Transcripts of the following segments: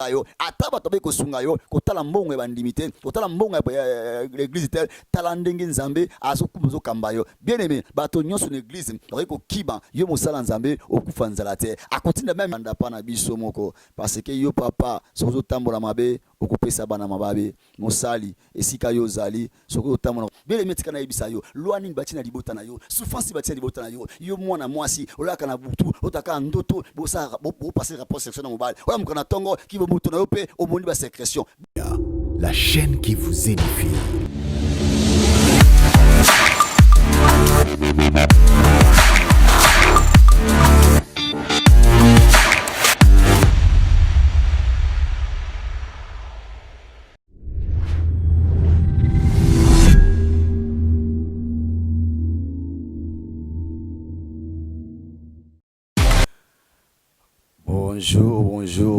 yo ataba tobe ko sunga yo ko tala mbongo ya bandimité ko tala mbongo ya l'église tel tala ndenge nzambe azokubuzo kamba yo bien aimé bato nyonso na église ko kiba yo mosala nzambe okufa nzala te akotinda même ndapa na biso moko parce que yo papa sozo tambola mabe okupesa bana mababe mosali esika yo zali soko otambola bien aimé tika na yebisa yo loani bati na libota na yo souffrance bati na libota na yo mwana mwasi olaka na butu otaka ndoto bosa bo passer rapport sexuel na mobile ola mukana tongo ki la chaîne qui vous édifie.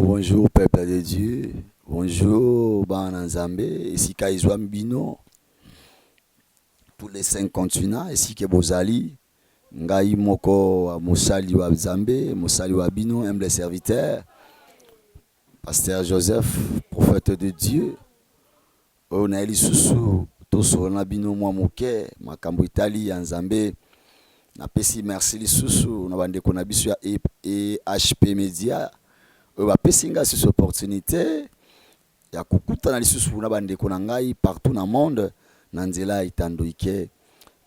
Bonjour, peuple de Dieu. Bonjour, Bananzambe. Ici Kaizouam Bino. Tous les 5 continents. Ici Kebozali. Ngai Moko, Moussali wa Zambé, Moussali wa Bino, humble serviteur. Pasteur Joseph, prophète de Dieu. Onaeli Soussou, Toso Nabino Mouamouke, Makambo Italie, Nzambe. Napesi merci lisusu na bandeko na biso ya HP Media bapesinga cette opportunité ya kukuta na lisusu na bandeko na ngai partout na monde na nzela itandoike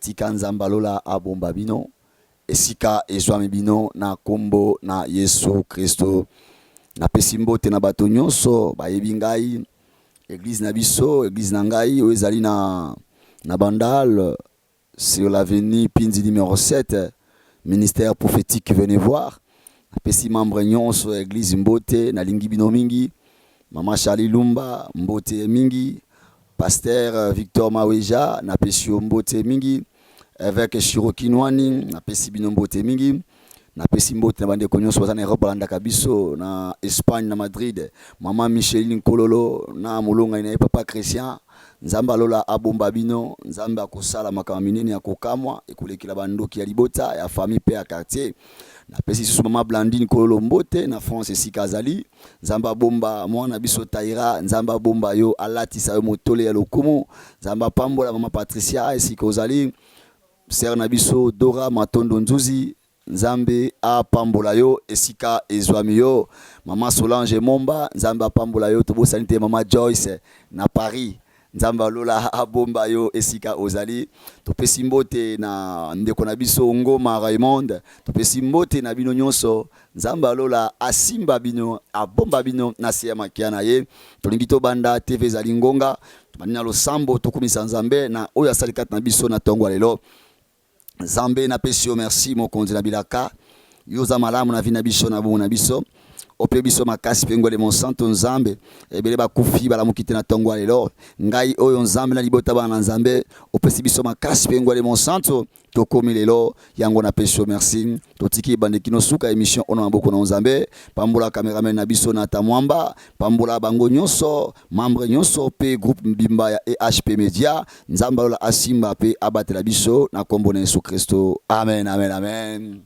tika nzamba lola abomba bino esika ezwami bino na kombo na Yesu Kristo napesi mbote na bato nyonso bayebi ngai église na biso église na ngai ezali na Bandal sur l'avenue Pindi numéro 7, ministère prophétique, venez voir. Pesi membre nyonso église Mbote, na lingi bino mingi, Mama Charlie Lumba, Mbote mingi, pasteur Victor Maweja, na pesi Mbote mingi, évêque Shiroki Nwani, na pesi bino Mbote mingi, na pesi Mbote na bande nyonso baza na Europe balanda kabiso, na Espagne na Madrid, Mama Micheline Kololo, na Molonga ina papa Christian. Nzamba lola abomba bino nzamba akosala makama minene ya kokamwa ekolekela bandoki ya libota ya famille pe ya quartier na pesi susu mama Blandine Kololo Mbote na France esika azali nzamba bomba mwana biso Taira nzamba bomba yo alatisa yo motole ya lokumu nzamba pambola mama Patricia esika ozali ser na biso Dora Matondo Nzuzi nzambe apambola yo esika ezwami yo mama Solange Momba nzamba pambola yo tobosani te mama Joyce na Paris nzamba lola abomba yo esika ozali topesi mbote na ndeko na biso Ngoma Raymond topesi mbote na bino nyonso nzamba lola asimba bino abomba bino na se ya makia na ye tolingi to banda TV zali ngonga banina losambo tokumisa nzambe na oyo asali kati na biso na tongo lelo nzambe na pesi yo merci mokonzi na bilaka yoza malamu na vina biso na bongo na biso ope biso makasi pengole mon santo nzambe ebele bakufi balamukite na tongo lelo ngai oyo nzambe na libota bana nzambe opesi biso makasi pengole mon santo tokomi lelo yango na pesho merci totiki bandekino suka émission ona maboko na nzambe pambola cameraman na biso na tamwamba pambola bango nyonso membre nyonso pe groupe mbimba ya HP Media nzamba lola asimba pe abatela biso na kombo na Yesu Kristo amen amen amen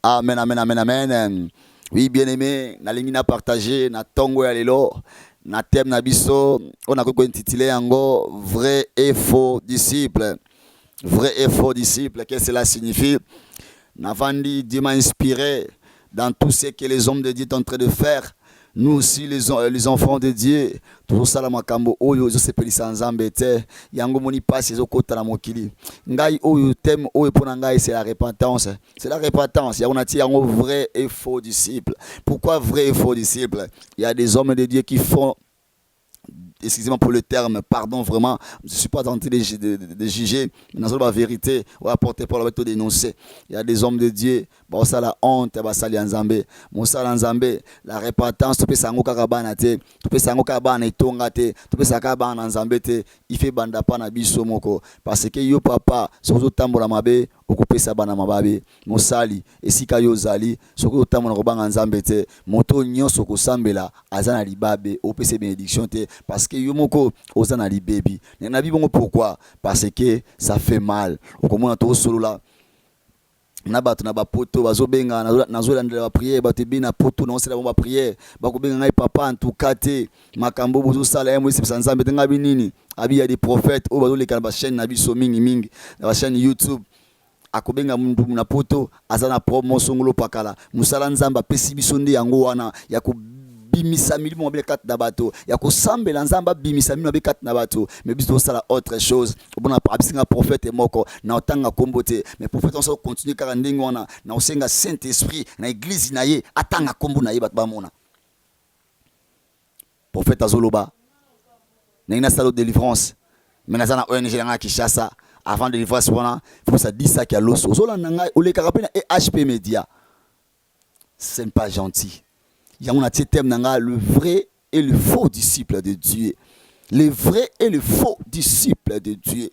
amen amen amen amen. Oui, bien aimé, na lingi na partager na tongo ya lelo na thème na biso on a ko intitulé yango vrai et faux disciples. Vrai et faux disciples, qu'est-ce que cela signifie? Navandi Dieu m'a inspiré dans tout ce que les hommes de Dieu sont en train de faire. Nous aussi les enfants de Dieu tout ça la makambo oyo zo sepelisa nzambe te yango moni passe zo kota na mokili ngai oyo thème oyo pona ngai c'est la repentance ya on a tiré yango vrai et faux disciples. Pourquoi vrai et faux disciples? Il y a des hommes de Dieu qui font, excusez-moi pour le terme, pardon vraiment, je ne suis pas en train de juger, mais dans la vérité, on va porter pour la méthode dénoncer. Il y a des hommes de Dieu, bah ça la honte, bah ça l'anzambe, mon ça l'anzambe, la repentance, tu peux sango kakabana te, tu peux sango kakabana itonga te, tu peux sakabana anzambe te, il fait banda pa na biso moko, parce que yo papa, sozo tambola mabe, okupesa bana mababe, mosali, esika yo zali, soko tambola kobanga nzambe te, moto nyonso kosambela, azana libabe, opese bénédiction te, parce que yo moko ozana libebi. Na bibongo pourquoi? Parce que ça fait mal. Okomona to solo là. na bato na bapoto bazobenga nazolandela bapriere bato ebeni na poto na osala bango bapriere bakobenga ngai papa en tout cas te makambo bozosala ye moyesepesa nzambe te ngai binini abi ya des prophètes oyo bazoleka na bachaîne na biso mingimingi na bachaîne YouTube akobenga mundu na poto aza na promo songolo pakala musala nzambe apesi biso nde yango wana ya bimisa milimo mabe kati na bato ya kosambela nzamba bimisa milimo mabe kati na bato mais biso sala autre chose obona abisinga prophète moko na otanga kombo te mais prophète on se continue kaka ndenge wana na osenga Saint Esprit na église na ye atanga kombo na ye bato bamona prophète azoloba na ina salo délivrance mais na zana ONG nga Kinshasa avant de délivrance wana faut ça dit ça qui a l'os ozolanda ngai oleka kapena HP Media c'est pas gentil. Il y a un thème le vrai et le faux disciple de Dieu. Le vrai et le faux disciple de Dieu.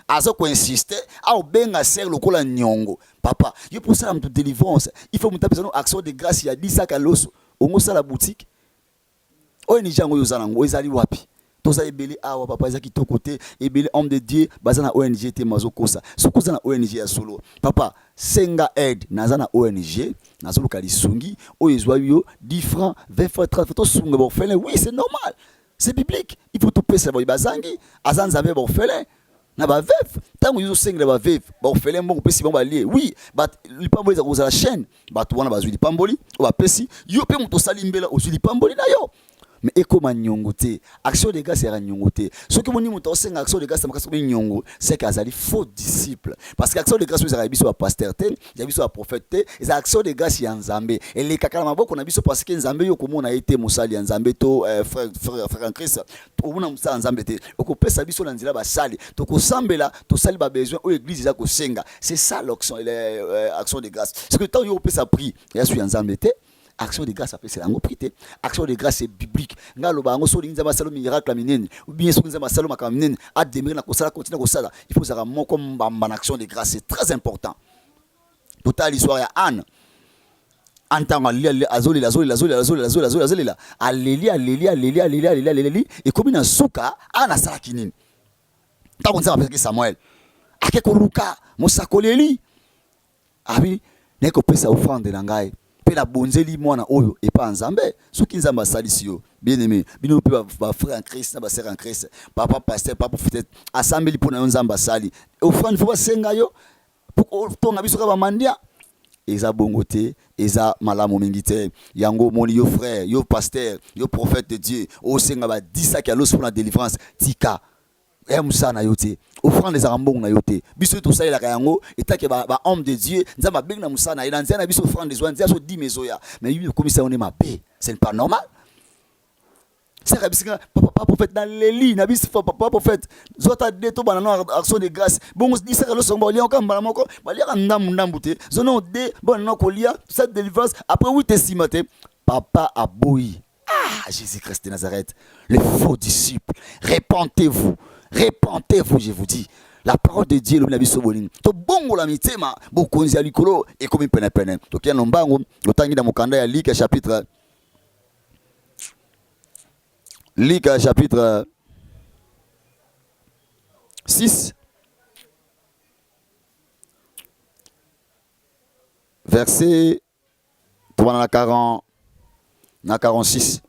Azo ko insister, a obenga ser lokola nyongo. Papa, il pour ça la délivrance. Il faut monter besoin action de grâce, il y a 10 sacs à l'os. On ça la boutique. O ni jango yo zanango, ezali wapi. Toza ebele awa papa ezaki to côté, ebele homme de Dieu, bazana ONG te mazokosa. Sokoza na ONG ya solo. Papa, senga aide nazana ONG. Nazoluka lisungi oyo ezwa yo 10 francs 20 francs 30 francs sunga borfelin oui c'est normal c'est biblique il faut tout pesa boy bazangi azanza borfelin na ba veuf tango yo senga ba veuf borfelin bon pesi bon ba lié oui but lipamboli za kozala chaîne bato wana bazwi lipamboli o ba pesi yo pe moto salimbela ozwi lipamboli na yo mais ekoma nyongo te action de grâce era nyongo te ce que moni moto osenga action de grâce makasi ko nyongo c'est qu'azali faux disciple parce que action de grâce ezala biso ba pasteur te ya biso ba prophète te eza action de grâce ya nzambe ele kakala maboko na biso parce que nzambe yo komona ete mosali ya nzambe to frère en Christ to mona mosali nzambe te okopesa biso na nzela ba sali to kosambela to sali ba besoin o église za ko senga c'est ça l'action action de grâce c'est que tant yo pesa prix ya su ya nzambe te action de grâce après c'est lango prité action de grâce c'est biblique ngalo ba ngo so linza ba salo miracle minene ou bien so linza ba salo makaminen a demeurer na kosala continuer kosala il faut ça moko mbamba na action de grâce c'est très important total l'histoire ya Anne entend azoli et comme na suka ana sala kinini ta konza ba Samuel akekoluka mosakoleli abi neko pesa offrande na ngai la bonzeli mwana oyo et pas nzambe soki nzamba salisi yo bien aimé bino pe ba frère en Christ na ba sœur en Christ papa pasteur papa prophète assemblée pour na nzamba sali offrande faut ba senga yo pour tonga biso ka ba mandia eza bongote eza malamu mingi te yango moni yo frère yo pasteur yo prophète de Dieu o senga ba 10 sacs à l'os pour la délivrance tika Musa na yote offrande des arambong na yote biso to ça la yango etake ba homme de Dieu nzamba beng na Musa na ila nzana biso offrande des oins nzia so 10 mezoya mais lui comme ça on est mapé c'est pas normal c'est rabisika papa prophète dans les lits na biso papa prophète zota de to banana action de grâce bon dit ça le sombo lien kamba moko balia ndambu te zono de bon na kolia cette délivrance après 8 estimate papa aboyi Jésus-Christ de Nazareth le faux disciple répentez-vous, je vous dis. La parole de Dieu, le biso boling. To bongo la mitema, bokonzi ya likolo et comme pene. To kia nombango, otangi na mokanda ya Luc chapitre 6 verset 46.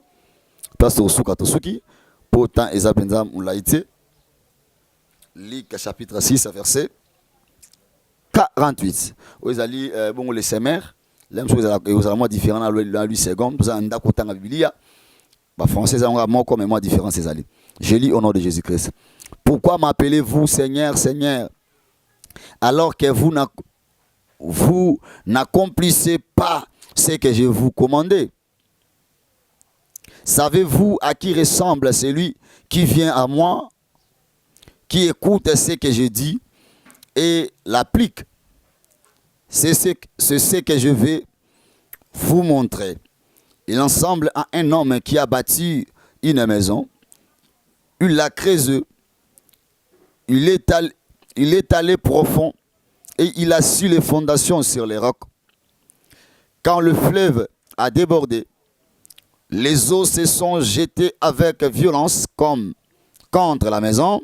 Place au suka to suki, pourtant ezabenda mulaite. Luc chapitre 6 verset 48. Vous allez bon les semères, l'homme chose est moi différent à lui seconde, vous avez un la Biblia. Bah français ont moi comme moi différent ces allées. Je lis au nom de Jésus-Christ. Pourquoi m'appelez-vous Seigneur, Seigneur, alors que vous n'accomplissez pas ce que je vous commandais? Savez-vous à qui ressemble celui qui vient à moi, qui écoute ce que je dis et l'applique? C'est ce que je vais vous montrer. Il ressemble à un homme qui a bâti une maison. Il l'a creusée. Il est allé profond et il a su les fondations sur les rocs. Quand le fleuve a débordé, les eaux se sont jetées avec violence comme contre la maison,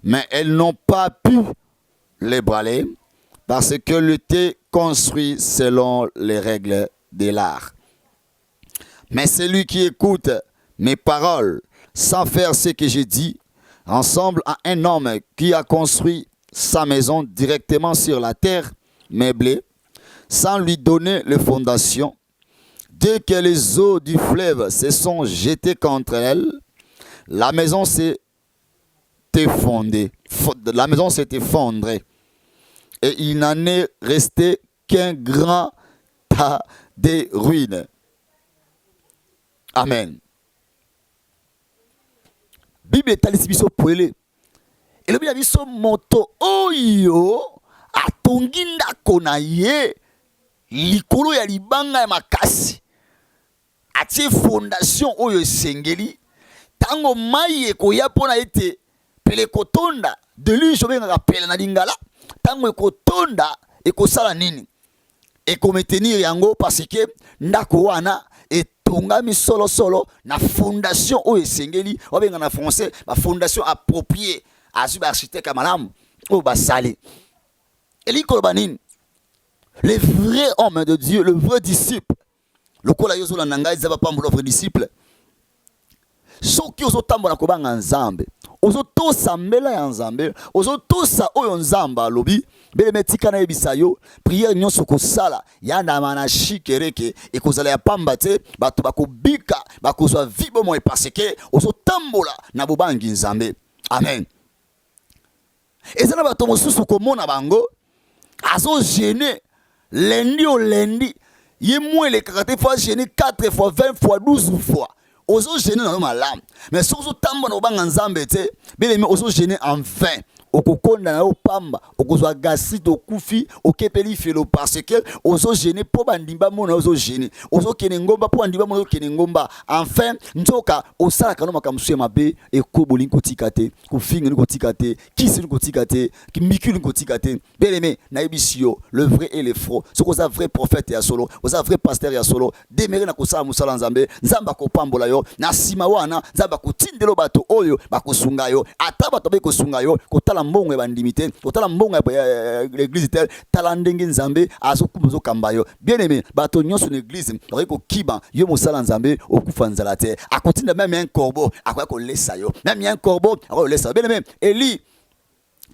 mais elles n'ont pas pu les brûler parce que l'était construit selon les règles de l'art. Mais celui qui écoute mes paroles sans faire ce que j'ai dit ressemble à un homme qui a construit sa maison directement sur la terre meublée sans lui donner les fondations. Dès que les eaux du fleuve se sont jetées contre elle, la maison s'est effondrée. Et il n'en est resté qu'un grand tas de ruines. Amen. Bible etalisi biso poele. Elobi na biso moto oyo atongi ndako na ye likolo ya libanga ya makasi. Atie fondation oyo esengeli. Tango mai ekoya pona ete pele kotonda deluge obengaka pele na lingala. Tango ekotonda ekosala nini? Ekometenir yango parce que ndako wana etongami solo na fondation oyo esengeli. Obenga na français ba fondation appropriée azu ba architecte malamu o basali. Eliko banini? Le vrai homme de Dieu, le vrai disciple. Lokola yozo la nanga zaba pambo vrai disciple. Soki ozo tambola kobanga nzambe. Ozo tosa mbela ya nzambe, ozo tosa oyo nzamba lobi, bele metika na yebisa yo, prière nyonso kosala, yanda mana shikereke, ekozala ya pamba te, bato bakobika, bakozwa vibo mo parce que ozo tambola na bobangi nzambe. Amen. Ezana bato mosusu komona bango, azo gêner lundi au lundi, ye mwele kakate fois gêner 4 fois, 20 fois, 12 fois. Ozo gêner dans malam. Mais si ozo tambo na obanga nzambe te, bele me ozo gêner en vain. Okokonda na opamba, okozwa gastrite okufi, okepeli felo parce que ozo gêner po bandimba mona ozo gêner. Ozo kene ngomba po bandimba mona kene ngomba. Enfin, nzoka osala kano makamsu ya mabe ekobo linko tikate, kufinga linko tikate, kisi linko tikate, miku linko tikate. Bele me na ebisio, le vrai et le faux. Ce qu'on a vrai prophète ya solo, oza vrai pasteur ya solo, demere na kosala musala nzambe, nzamba ko pambola yo, na sima wana, nzamba ko tindelo bato oyo, bakosunga yo, ata bato be kosunga yo, kotala mbongo ya bandimité, kotala mbongo ya l'église tel, tala ndenge nzambe, azo kumozo kambayo. Bien aimé, bato nyonso l'église, reko kiba, yo musala nzambe, okufa nzala te. Akotinda même un corbeau, akoya ko lesa yo. Même un corbeau, akoya lesa. Bien aimé, Eli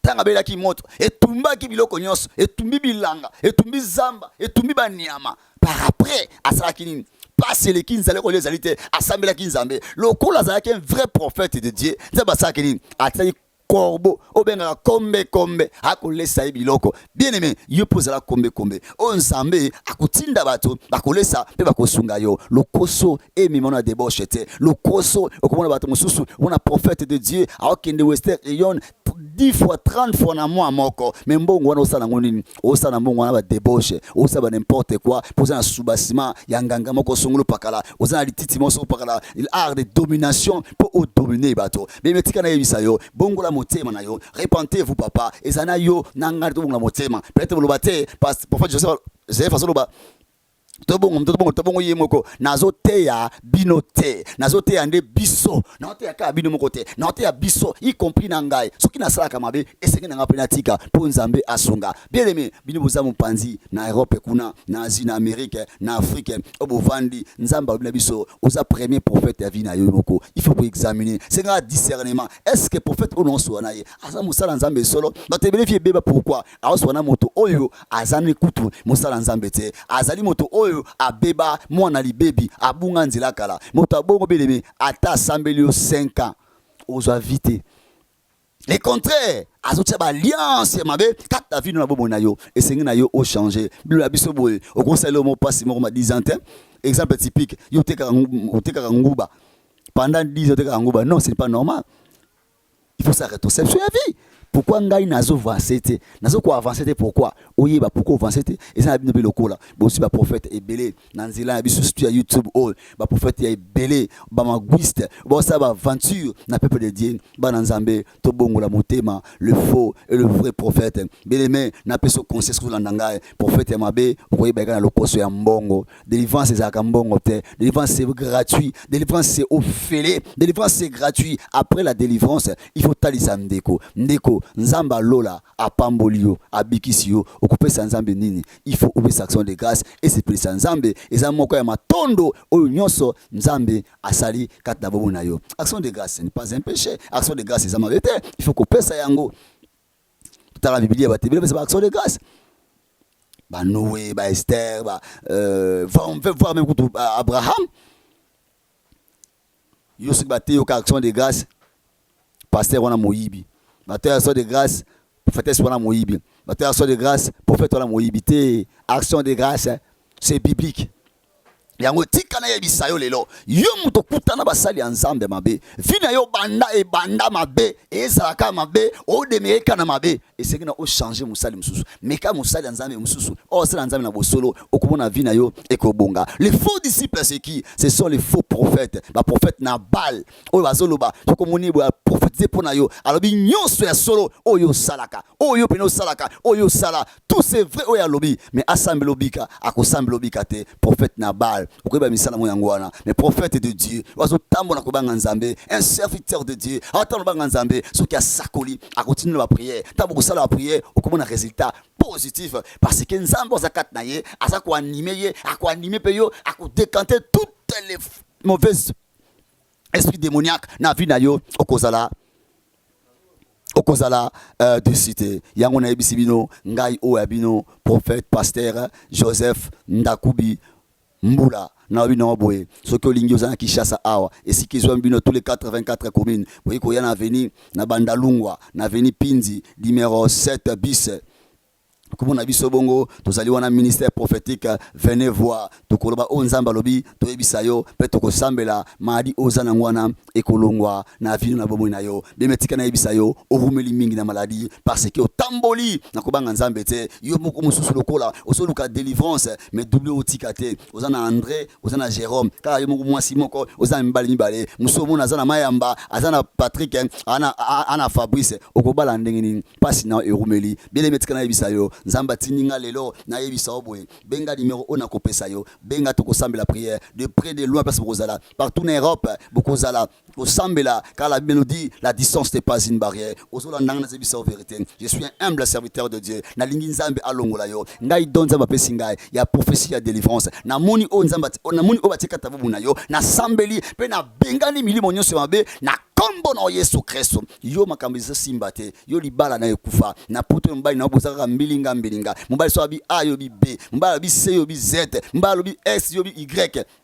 tanga bela ki moto etumba ki biloko nyonso etumbi bilanga etumbi zamba etumbi banyama par après asala kinini passe les kinzale ko les alite asambela kinzambe lokola za un vrai prophète de Dieu nzaba sa kinini atali corbeau obenga kombe akolesa biloko bien aimé yo pozala kombe o nzambe akotinda bato bakolesa pe bakosunga yo lokoso emimona débauche te lokoso okomona bato mususu on a prophète de Dieu akende wester eyon 10 fois 30 fois na moi moko mais mbongo wana osala ngonini osala mbongo wana ba débauche osala n'importe quoi poser un sous-bassement ya nganga moko songolo pakala osala lititi moso pakala l'art de domination pour dominer bato mais metika na yebisa yo bongo la motema na yo repentez-vous papa ezana yo nanga to bongo la motema peut-être lo bate parce pour Joseph façon lo ba tobongo yemoko nazoteya binote nazoteya nde biso nazoteya ka bino moko te nazoteya biso y compris na ngai soki nasalaka mabe esenge na ngapena tika po nzambe asunga bien aimé bino boza mopanzi na Europe kuna na Asie na Amérique na Afrique obovandi nzamba bina biso oza premier prophète ya vie na yo moko il faut examiner c'est un discernement est-ce que prophète ononso na ye asa musala nzambe solo bato vérifier beba pourquoi aso na moto oyo azani kutu musala nzambe te azali moto oyo abeba mwana libebi abunga nzela kala moto abongo beleme ata sambeli 5 ans ozwa vite le contraire azotia ba alliance ya mabe kata vie na bomo na yo esengi na yo o changer bila biso boye au conseil mo passe mo ma 10 ans exemple typique yo teka nguba pendant 10 ans teka nguba non c'est pas normal il faut s'arrêter c'est sur la vie. Pourquoi ngai nazo avancer te nazo ko avancer te pourquoi oyeba pourquoi avancer te et ça bino lokola bo aussi ba prophète ebelé na nzela na biso sur YouTube all ba prophète ya ebelé ba maguiste bo ça ba aventure na peuple de Dieu ba na nzambe to bongola motema le faux et le vrai prophète beleme na peso conseil sur landanga prophète ya mabe okoyeba kana lokoso ya mbongo délivrance za ka mbongo te délivrance c'est gratuit délivrance c'est offert délivrance c'est gratuit après la délivrance il faut talisa ndeko nzamba lola apambolio abikisio okupesa nzambe nini il faut obéir action de grâce et c'est pour ça nzambe eza moko ya matondo oyo nyonso nzambe asali kati na bomo na yo. Action de grâce ce n'est pas un péché, action de grâce eza mabete, il faut kopesa yango. Tutala Biblia batebele pesa action de grâce. Ba Noé, ba Esther, on peut voir même Abraham. Yo se batté au action de grâce. Pasteur wana moyibi. Batteur action de grâce, prophétesse wana moyibi. Batteur action de grâce, prophète wana moyibi. Action de grâce, c'est biblique. Yango tika na yebisa yo lelo yo muto kutana basali ya nzambe mabe vina yo banda mabe ezalaka mabe o demereka na mabe eseki na o changer musali mususu meka musali ya nzambe mususu o sala nzambe na bosolo okomona vina yo ekobonga. Les faux disciples c'est qui? Ce sont les faux prophètes. Ba prophète na bal o bazoloba tokomoni bo prophétiser pona yo alobi nyonso ya solo oyo salaka oyo peno salaka oyo sala tout c'est vrai oyo alobi mais assemble lobika akosambe lobika te prophète na bal. Mais prophète de Dieu, un serviteur de Dieu, ce qui a sakoli, a continué la prière, la prière, au un résultat positif, parce que nous avons animé, à décanter toutes les mauvaises esprits démoniaques, na vie na yo, au kozala de cité yango na ebisibino ngai o abino prophète pasteur Joseph Ndakubi Mbula na bino boye soki olingi ozana Kinshasa awa esiki ezwa bino tous les 84 communes boye ko yana avenue na Bandalungwa na avenue Pinzi numéro 7 bis. Comme on a vu ce bongo, tous allons wana ministère prophétique, venez voir. To koloba onzamba lobi, to ebisayo, peto ko sambela, maadi ozana ngwana ekolongwa na vino na bomo na yo. Bemetika na ebisayo, ovumeli mingi na maladie parce que o tamboli na kobanga nzambe te, yo moko mususu lokola, osoluka délivrance, mais double otikate, ozana André, ozana Jérôme, ka yo moko mwasi moko, ozana mbali, musomo na zana Mayamba, azana Patrick, ana Fabrice, okobala ndengeni, pasi na erumeli, bemetika na ebisayo. Nzamba tininga lelo na yebisa oboye benga numéro ona kopesa yo benga to kosambela prière de près de loin parce que kozala partout en Europe bokozala kosambela car la Bible nous dit la distance n'est pas une barrière ozola ndanga na zebisa vérité. Je suis un humble serviteur de Dieu na lingi nzambe alongola yo ngai donza ba pesi ngai ya prophétie ya délivrance na moni o nzamba na moni o batika tabu na yo na sambeli pe na bengani milimo nyonso mabe na kombo na Yesu Kristo yo makambiza simbate yo libala na ekufa na puto mbali na obozaka mbilinga mbali so bi A yo bi B mbali bi C yo bi Z mbali bi S yo bi Y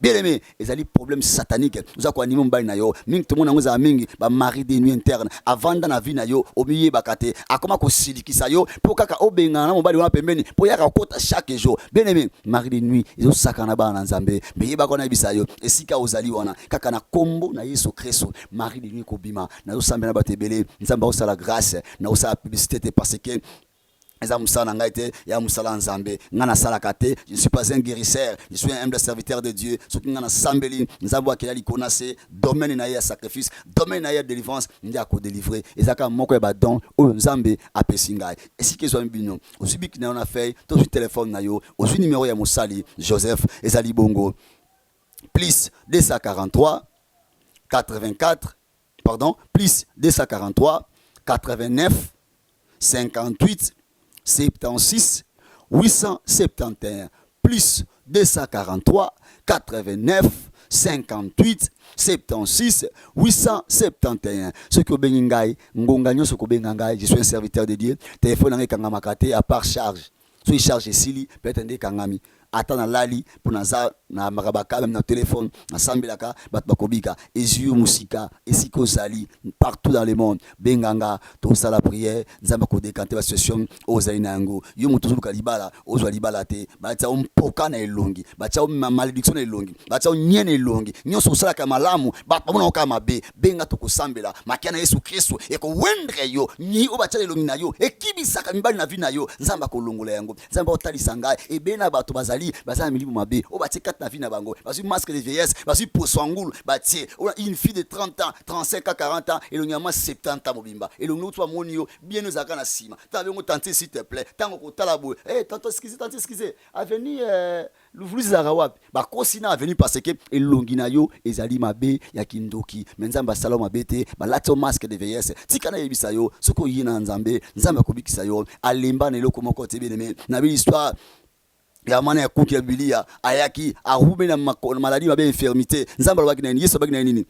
bien aimé ezali problème satanique uza ko animo mbali na yo mingi to mona ngoza mingi ba mari de nuit interne avanda na vie na yo omiye bakate akoma ko silikisa yo po kaka obenga na mbali wana pembeni po yaka kota chaque jour bien aimé mari de nuit ezo sakana ba na nzambe beyeba ko na bisayo esika ozali wana kaka na kombo na Yesu Kristo mari de nuit kobima na zo sambela batebele nzamba osala grâce na osala publicité parce que eza musala ngaite ya musala nzambe ngana sala kate. Je ne suis pas un guérisseur, je suis un humble serviteur de Dieu. Soki ngana sambeli nzambo akela likonase domaine na ya sacrifice, domaine na ya délivrance ndia ko délivrer ezaka moko ya ba don oyo nzambe apesi ngai esiki zo mbino osibiki na ona fay to sur téléphone na yo ozu numéro ya musali Joseph ezali bongo plus 243 84 pardon plus 243 89 58 76 871 plus 243 89 58 76 871. Ce que bengai ngonga nyoso ko benga ngai, je suis un serviteur de Dieu. Téléphone ngai kanga makate à part charge. So il charge sili peut-être ndé kangami. Atana lali pour naza na marabaka même na téléphone na sambelaka bat bakobika ezio musika esiko zali partout dans le monde benganga to sala prière nzamba ko décanter la situation ozaina yango yo mutu zuka libala ozwa libala te bacha umpoka na elongi bacha malédiction na elongi bacha nyene elongi nyonso sala ka malamu bat pamona ka mabe benga to kosambela makiana Yesu Kristo e ko wendre yo ni o bacha elongi na yo e kibisaka mibali na vie na yo nzamba ko longola yango nzamba otalisa ngai e bena bato bazali milimo mabe o batika na vie na bango bazui masque de vieillesse bazui poso ngulu batie on a une fille de 30 ans 35 à 40 ans et l'onyama 70 ans mobimba et l'ongo toi monio bien nous akana sima t'avons tenté s'il te plaît tango ko talabo tantôt excusez avenir l'ouvrir zarawapi bakosi na avenir parce que elongi na yo ezali mabe ya kindoki menzamba saloma bete balato masque de vieillesse tikana yebisa yo soko yina nzambe akobikisa yo alemba na eloko moko te bien na bi histoire ya mana ya kuki ya bilia ayaki ahube na maladie mabe infirmité nzamba lobaki na yesu baki na nini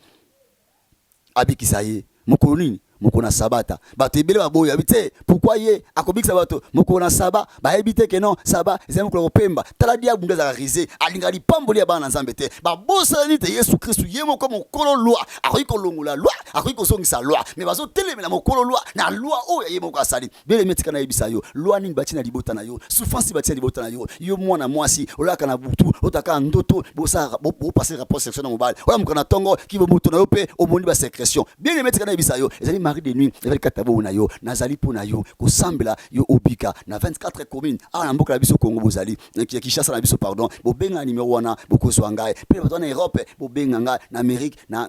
abikisa ye mokolo nini mokona sabata bato ebele baboya bite pourquoi ye akobikisa bato mokona saba ba ebite ke non saba ezali mokolo pemba tala dia bunda za rize alinga lipamboli ya bana nzambe te ba bosa ni te Yesu Kristu ye moko mokolo loi akoyi kolongola loi akoyi kozongisa loi mais bazo telemela mokolo loi na loi oyo ye moko asali bele metika na ebisa yo loi ni bati na libota na yo souffrance bati na libota na yo mwana mwasi olaka na butu otaka ndoto bosa bo passer rapport sexuel na mobile ola mokana tongo ki bo mutu na yo pe omoni ba sécrétion bele metika na ebisa yo ezali mari de nuit ezali katabo na yo nazali pona yo kosambela yo obika na 24 communes na mboka na biso Congo bozali ki Kinshasa na biso pardon bobenga numéro wana bokozwa ngai pe bato na Europe bobenga ngai na Amérique na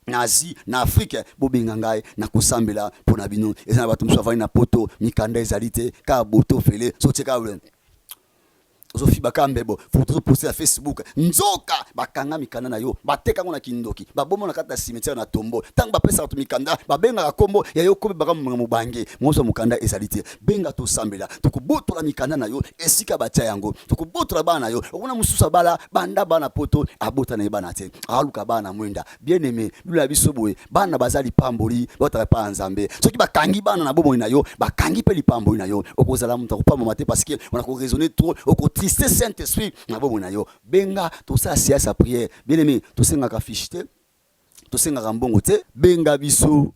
Asie na Afrique bobenga ngai na kosambela pona bino ezana bato msavani na poto mikanda ezali te ka boto fele so teka ozofi bakambebo faut poster na Facebook nzoka bakanga mikanda na yo bateka ngona kindoki babomo na kata cimetière na tombo tang ba pesa to mikanda babenga kombo ya yo kobe bakamunga mubange mozo mukanda ezalite benga to sambela tukubotola mikanda na yo esika batia yango tukubotola bana yo okuna mususa bala banda bana poto abota na bana te aluka bana mwenda bien aimé lula biso boye bana bazali pamboli botala pa nzambe soki bakangi bana na bomo na yo bakangi pe lipamboli na yo okozala muta kopamba mate parce que on a ko raisonner trop triste Saint-Esprit na bomo na yo benga to sa siasa prière bien aimé to senga ka fiche te to senga ka mbongo te benga biso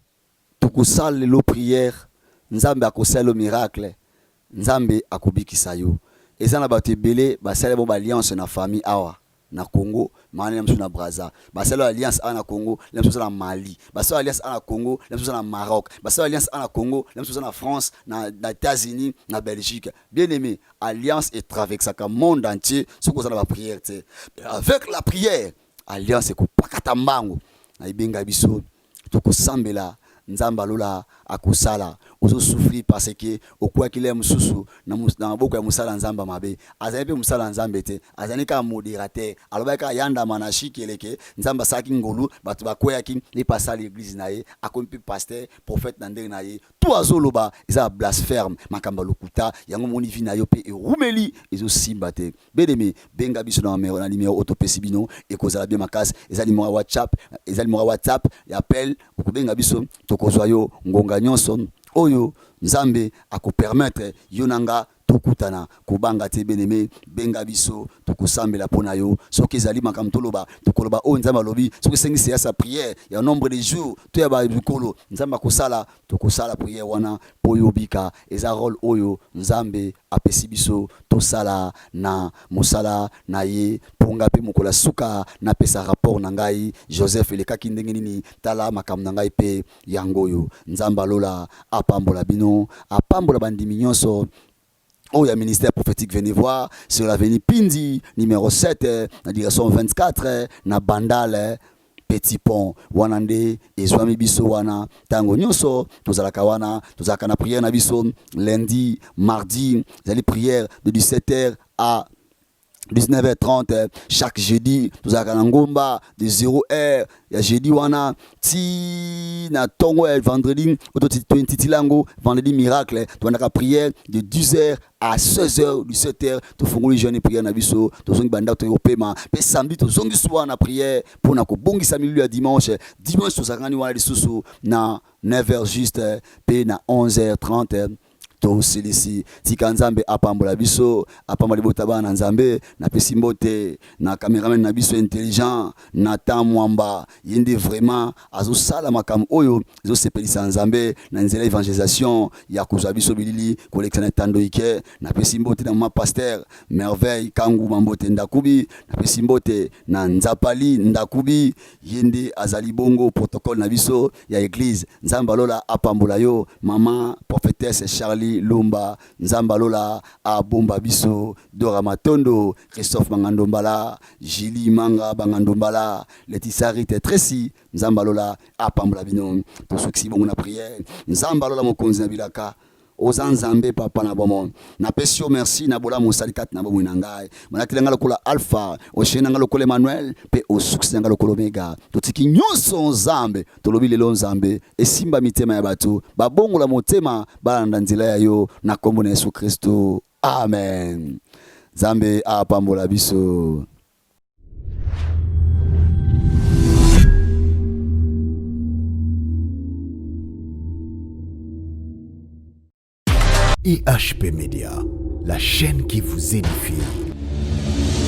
to ko sala lo prière nzambe akosala miracle nzambe akobikisa yo ezana bato ebele basala bo alliance na famille awa na Congo mane na Brazza basala alliance na Congo na Mali basala alliance na Congo na Maroc basala alliance na Congo na France na États-Unis na Belgique bien aimé alliance et traverse le monde entier ce que ça la prière avec la prière alliance ko pakata mbango na ibenga biso to ko sambela nzamba lola akosala ozo souffrir parce que okwa kile mususu na maboko ya musala nzamba mabe azali pe musala nzambe te azali ka modérateur alobaka yanda manashi keleke nzamba saki ngolu batu bakoya ki li passa l'église naye akompi pasteur prophète na ndenge naye tout azoloba eza blasphème makamba lokuta yango moni vi na yo pe erumeli ezo simba te bedeme benga biso na numéro autopesi bino e kozala bien makasi ezali mo WhatsApp ya appel okubenga biso tokozwa yo ngonga nyonso oyo nzambe akupermettre yonanga tokutana kubanga te beneme benga biso tokusambela pona yo soki ezali makambo toloba tokoloba o nzambe lobi soki sengisi ya sa prière ya nombre de jours to ya ba bikolo nzambe akusala tokusala prière wana poyo bika eza rôle oyo nzambe apesi biso tosala na mosala na ye ponga pe mokola suka na pesa rapport na ngai Joseph elekaki ndenge nini tala makambo na ngai pe yangoyo nzamba lola apambola bino apambola bandimi nyonso. Oh, il y a ministère prophétique, venez voir sur l'avenue Pindi, numéro 7, la direction 24, na Bandal, Petit Pont, Wanande, et Swami Biso Wana, Tango Nyoso, Tozalaka Wana, Tozalaka na prière na Biso, lundi, mardi, vous allez prière de 17h à 19h30 chaque jeudi nous avons ngomba de 0h ya jeudi wana ti na tongo vendredi titilango vendredi miracle tu na prière de 10h à 16h 17h tu fongoli jeune prière na biso to zongi banda to pema pe samedi to zongi soir na prière pour na ko bongisa milieu ya dimanche to zakani wana lisusu na 9h juste pe na 11h30 to silisi tika nzambe apambola biso apambola botaba na nzambe na pesi mbote na cameraman na biso intelligent na tamwamba yende vraiment azo sala makam oyo zo sepelisa nzambe na nzela evangelisation ya kuzwa biso bilili collectionner tandoike na pesi mbote na ma pasteur merveille kangu mambote ndakubi na pesi mbote na nzapali ndakubi yende azali bongo protocole na biso ya église nzamba lola apambola yo mama prophétesse Charlie Charlie Lumba, Nzambalola, Abomba Biso, Dora Matondo, Christophe Mangandombala, Jili Manga Bangandombala, Laetitia Rite Tracy, Nzambalola, Apambla Bino, tout ceux qui vont la prière, Nzambalola Mokonzi Nabilaka. Ozanzambe papa na bomo na pesio merci na bola mosalikat na bomo nangai mana kilanga lokola alpha oshena ngalo Emmanuel pe osuksi ngalo omega totiki nyonso nzambe tolobi lelo nzambe esimba mitema ya bato babongola motema balanda nzela ya yo na kombo na Yesu Kristo amen nzambe apambola biso. IHP Média, la chaîne qui vous édifie.